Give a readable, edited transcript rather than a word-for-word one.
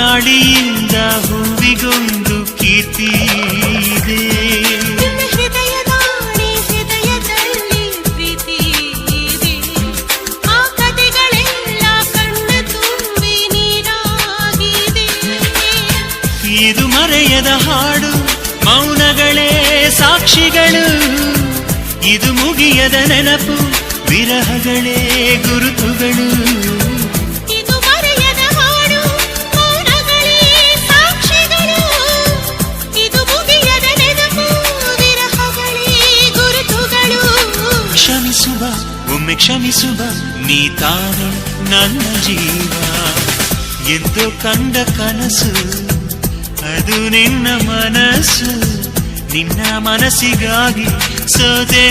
ಗಾಳಿಯಿಂದ ಹೂವಿಗೊಂದು ಕೀರ್ತಿ ಇದೆ. ಹೃದಯದಲ್ಲಿ ಪ್ರೀತಿ ಇದೆ. ಆ ಕಥೆಗಳೆಲ್ಲ ಕಣ್ಣ ತುಂಬಿ ನೀರಾಗಿದೆ. ಇದು ಮರೆಯದ ಹಾಡು, ಮೌನಗಳೇ ಸಾಕ್ಷಿಗಳು. ಇದು ಮುಗಿಯದ ನೆನಪು, ವಿರಹಗಳೇ ಗುರುತುಗಳು. ಇದು ಮರೆಯದ ಹಾಡು, ಮೌನಗಳೇ ಸಾಕ್ಷಿಗಳು. ಇದು ಮುಗಿಯದ ನೆನಪು, ವಿರಹಗಳೇ ಗುರುತುಗಳು. ಕ್ಷಮಿಸುವ, ಒಮ್ಮೆ ಕ್ಷಮಿಸುವ, ನೀ ತಾನೆ ನನ್ನ ಜೀವ. ಎಂದು ಕಂಡ ಕನಸು ಅದು ನಿನ್ನ ಮನಸ್ಸು. ನಿನ್ನ ಮನಸ್ಸಿಗಾಗಿ ಸೋದೆ.